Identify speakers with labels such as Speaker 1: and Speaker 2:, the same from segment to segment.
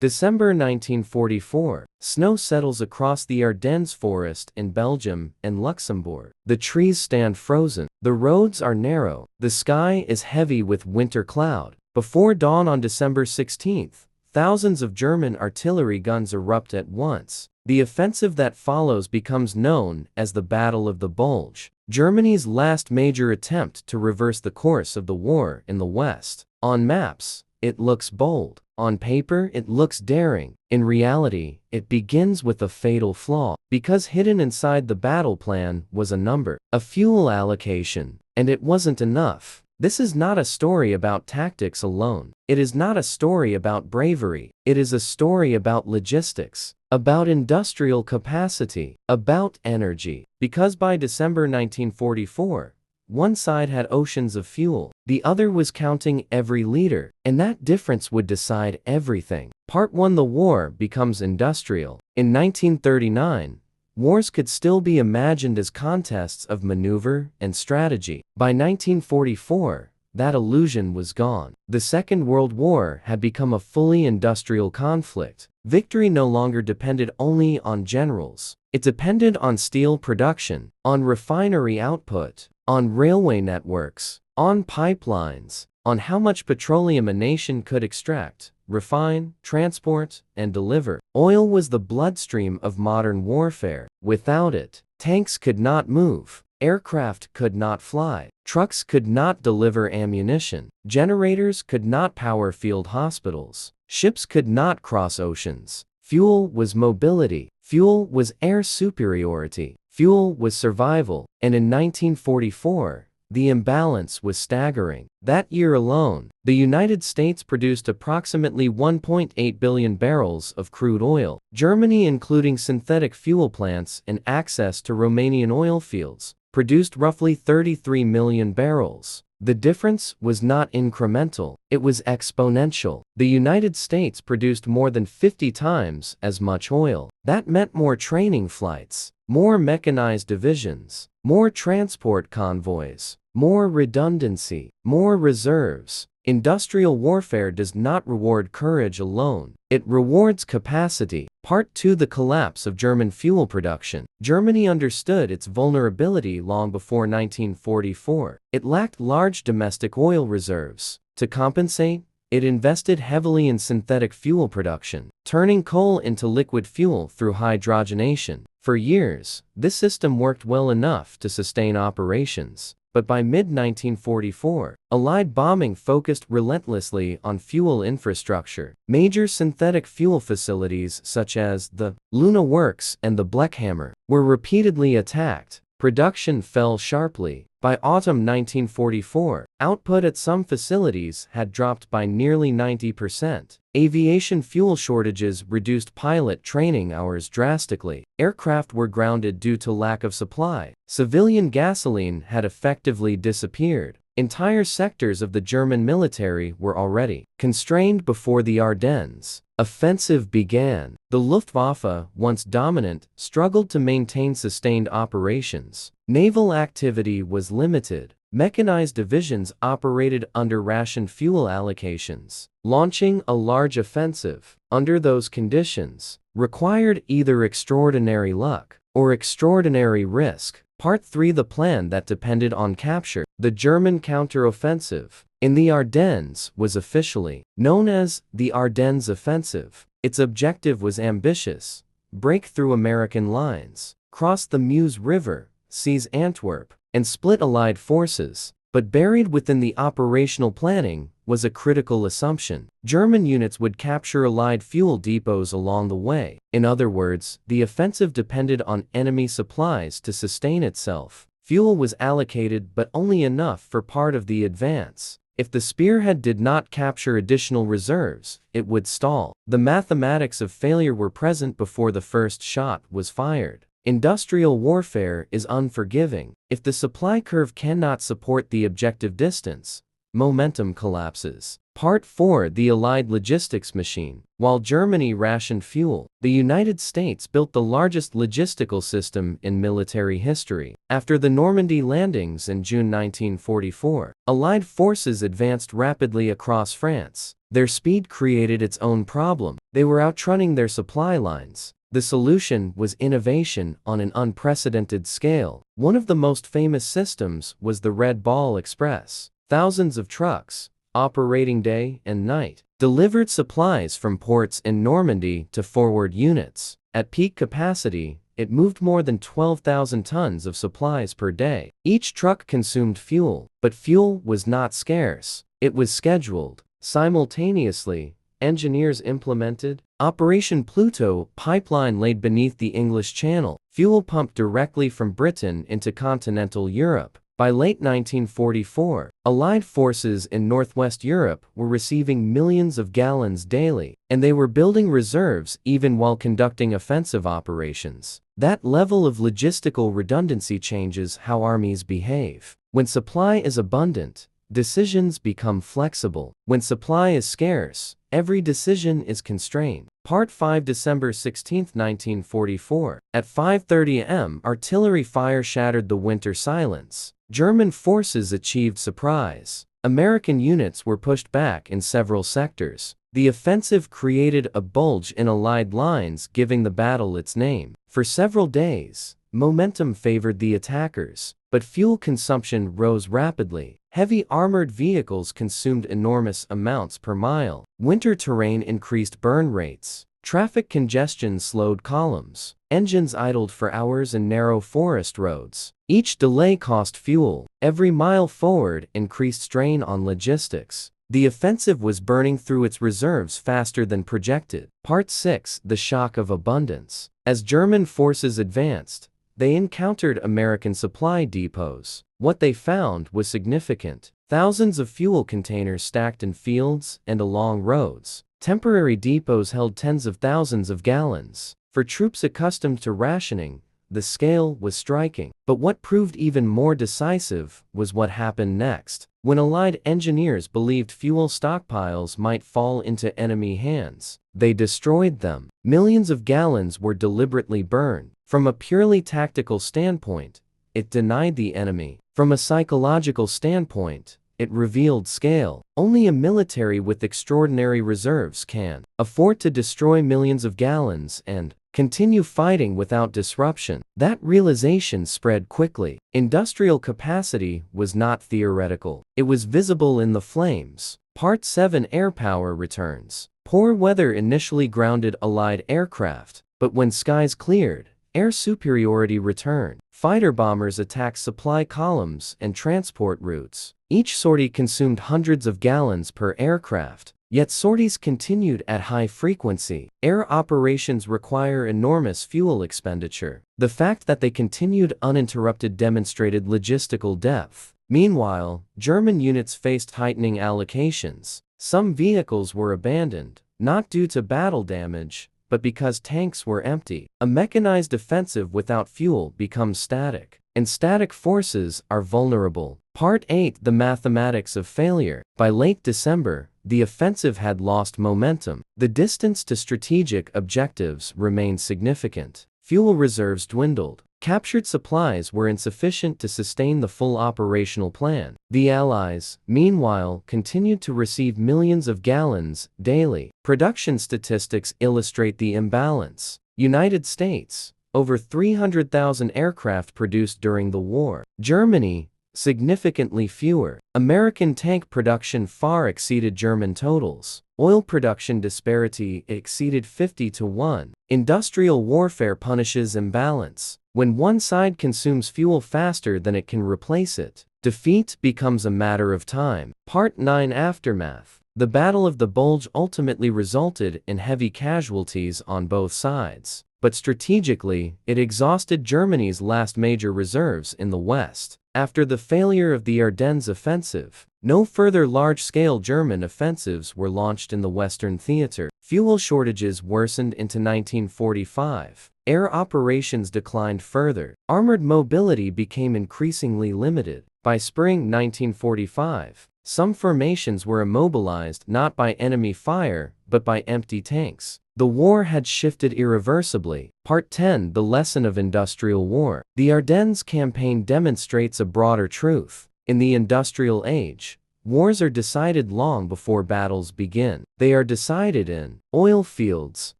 Speaker 1: December 1944. Snow settles across the Ardennes forest in Belgium and Luxembourg. The trees stand frozen. The roads are narrow. The sky is heavy with winter cloud. Before dawn on December 16th, thousands of German artillery guns erupt at once. The offensive that follows becomes known as the Battle of the Bulge, Germany's last major attempt to reverse the course of the war in the West. On maps, it looks bold. On paper, it looks daring. In reality, it begins with a fatal flaw, because hidden inside the battle plan was a number, a fuel allocation, and it wasn't enough. This is not a story about tactics alone. It is not a story about bravery. It is a story about logistics, about industrial capacity, about energy. Because by December 1944, one side had oceans of fuel, the other was counting every liter, and that difference would decide everything. Part 1. The war becomes industrial. In 1939, wars could still be imagined as contests of maneuver and strategy. By 1944, that illusion was gone. The Second World War had become a fully industrial conflict. Victory no longer depended only on generals. It depended on steel production, on refinery output, on railway networks, on pipelines, on how much petroleum a nation could extract, refine, transport, and deliver. Oil was the bloodstream of modern warfare. Without it, tanks could not move, aircraft could not fly, trucks could not deliver ammunition, generators could not power field hospitals, ships could not cross oceans. Fuel was mobility, fuel was air superiority, fuel was survival, and in 1944, the imbalance was staggering. That year alone, the United States produced approximately 1.8 billion barrels of crude oil. Germany, including synthetic fuel plants and access to Romanian oil fields, produced roughly 33 million barrels. The difference was not incremental, it was exponential. The United States produced more than 50 times as much oil. That meant more training flights, more mechanized divisions, more transport convoys, more redundancy, more reserves. Industrial warfare does not reward courage alone, it rewards capacity. Part 2. The collapse of German fuel production. Germany understood its vulnerability long before 1944. It lacked large domestic oil reserves. To compensate, it invested heavily in synthetic fuel production, turning coal into liquid fuel through hydrogenation. For years, this system worked well enough to sustain operations. But by mid-1944, Allied bombing focused relentlessly on fuel infrastructure. Major synthetic fuel facilities such as the Luna Works and the Blechhammer were repeatedly attacked. Production fell sharply. By autumn 1944, output at some facilities had dropped by nearly 90%. Aviation fuel shortages reduced pilot training hours drastically. Aircraft were grounded due to lack of supply. Civilian gasoline had effectively disappeared. Entire sectors of the German military were already constrained before the Ardennes offensive began. The Luftwaffe, once dominant, struggled to maintain sustained operations. Naval activity was limited. Mechanized divisions operated under rationed fuel allocations. Launching a large offensive under those conditions required either extraordinary luck or extraordinary risk. Part 3. The plan that depended on capture. The German counteroffensive in the Ardennes was officially known as the Ardennes Offensive. Its objective was ambitious: break through American lines, cross the Meuse River, seize Antwerp, and split Allied forces. But buried within the operational planning was a critical assumption. German units would capture Allied fuel depots along the way. In other words, the offensive depended on enemy supplies to sustain itself. Fuel was allocated, but only enough for part of the advance. If the spearhead did not capture additional reserves, it would stall. The mathematics of failure were present before the first shot was fired. Industrial warfare is unforgiving. If the supply curve cannot support the objective distance, momentum collapses. Part 4. The Allied Logistics Machine. While Germany rationed fuel, the United States built the largest logistical system in military history. After the Normandy landings in June 1944, Allied forces advanced rapidly across France. Their speed created its own problem. They were outrunning their supply lines. The solution was innovation on an unprecedented scale. One of the most famous systems was the Red Ball Express. Thousands of trucks, operating day and night, delivered supplies from ports in Normandy to forward units. At peak capacity, it moved more than 12,000 tons of supplies per day. Each truck consumed fuel, but fuel was not scarce. It was scheduled. Simultaneously, engineers implemented Operation Pluto pipeline laid beneath the English Channel, fuel pumped directly from Britain into continental Europe. By late 1944, Allied forces in Northwest Europe were receiving millions of gallons daily, and they were building reserves even while conducting offensive operations. That level of logistical redundancy changes how armies behave. When supply is abundant, decisions become flexible. When supply is scarce, every decision is constrained. Part 5. December 16, 1944. At 5:30 am, artillery fire shattered the winter silence. German forces achieved surprise. American units were pushed back in several sectors. The offensive created a bulge in Allied lines, giving the battle its name. For several days, momentum favored the attackers, but fuel consumption rose rapidly. Heavy armored vehicles consumed enormous amounts per mile. Winter terrain increased burn rates. Traffic congestion slowed columns. Engines idled for hours in narrow forest roads. Each delay cost fuel. Every mile forward increased strain on logistics. The offensive was burning through its reserves faster than projected. Part 6. The Shock of Abundance. As German forces advanced, they encountered American supply depots. What they found was significant. Thousands of fuel containers stacked in fields and along roads. Temporary depots held tens of thousands of gallons. For troops accustomed to rationing, the scale was striking. But what proved even more decisive was what happened next. When Allied engineers believed fuel stockpiles might fall into enemy hands, they destroyed them. Millions of gallons were deliberately burned. From a purely tactical standpoint, it denied the enemy. From a psychological standpoint, it revealed scale. Only a military with extraordinary reserves can afford to destroy millions of gallons and continue fighting without disruption. That realization spread quickly. Industrial capacity was not theoretical. It was visible in the flames. Part 7. Air power returns. Poor weather initially grounded Allied aircraft, but when skies cleared, air superiority returned. Fighter bombers attacked supply columns and transport routes. Each sortie consumed hundreds of gallons per aircraft. Yet sorties continued at high frequency. Air operations require enormous fuel expenditure. The fact that they continued uninterrupted demonstrated logistical depth. Meanwhile, German units faced tightening allocations. Some vehicles were abandoned, not due to battle damage, but because tanks were empty. A mechanized offensive without fuel becomes static, and static forces are vulnerable. Part 8. The Mathematics of Failure. By late December, the offensive had lost momentum. The distance to strategic objectives remained significant. Fuel reserves dwindled. Captured supplies were insufficient to sustain the full operational plan. The Allies, meanwhile, continued to receive millions of gallons daily. Production statistics illustrate the imbalance. United States, over 300,000 aircraft produced during the war. Germany, significantly fewer. American tank production far exceeded German totals. Oil production disparity exceeded 50-1. Industrial warfare punishes imbalance. When one side consumes fuel faster than it can replace it, defeat becomes a matter of time. Part 9. Aftermath. The Battle of the Bulge ultimately resulted in heavy casualties on both sides, but strategically, it exhausted Germany's last major reserves in the West. After the failure of the Ardennes offensive, no further large-scale German offensives were launched in the Western theater. Fuel shortages worsened into 1945. Air operations declined further. Armored mobility became increasingly limited. By spring 1945, some formations were immobilized not by enemy fire, but by empty tanks. The war had shifted irreversibly. Part 10: The Lesson of Industrial War. The Ardennes Campaign demonstrates a broader truth. In the industrial age, wars are decided long before battles begin. They are decided in oil fields,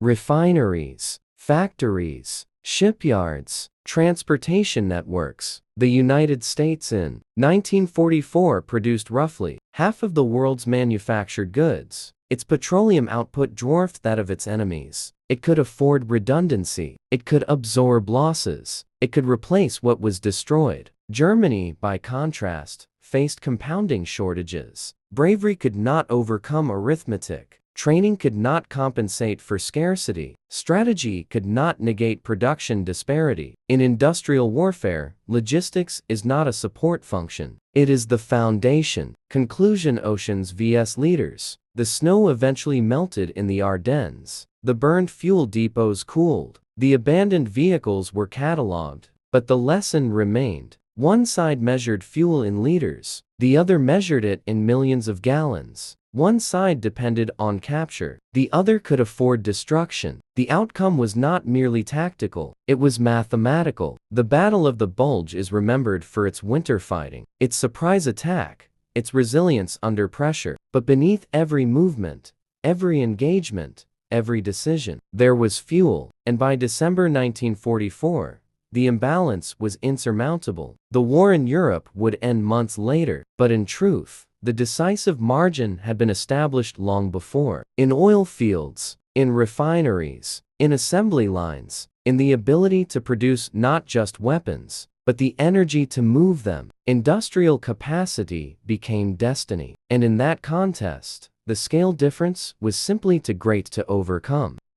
Speaker 1: refineries, factories, shipyards, transportation networks. The United States in 1944 produced roughly half of the world's manufactured goods. Its petroleum output dwarfed that of its enemies. It could afford redundancy. It could absorb losses. It could replace what was destroyed. Germany, by contrast, faced compounding shortages. Bravery could not overcome arithmetic. Training could not compensate for scarcity. Strategy could not negate production disparity. In industrial warfare, logistics is not a support function. It is the foundation. Conclusion: Oceans vs. leaders. The snow eventually melted in the Ardennes. The burned fuel depots cooled. The abandoned vehicles were catalogued. But the lesson remained. One side measured fuel in liters. The other measured it in millions of gallons. One side depended on capture. The other could afford destruction. The outcome was not merely tactical. It was mathematical. The Battle of the Bulge is remembered for its winter fighting, its surprise attack, its resilience under pressure. But beneath every movement, every engagement, every decision, there was fuel. And by December 1944, the imbalance was insurmountable. The war in Europe would end months later, but in truth, the decisive margin had been established long before. In oil fields, in refineries, in assembly lines, in the ability to produce not just weapons, but the energy to move them, industrial capacity became destiny. And in that contest, the scale difference was simply too great to overcome.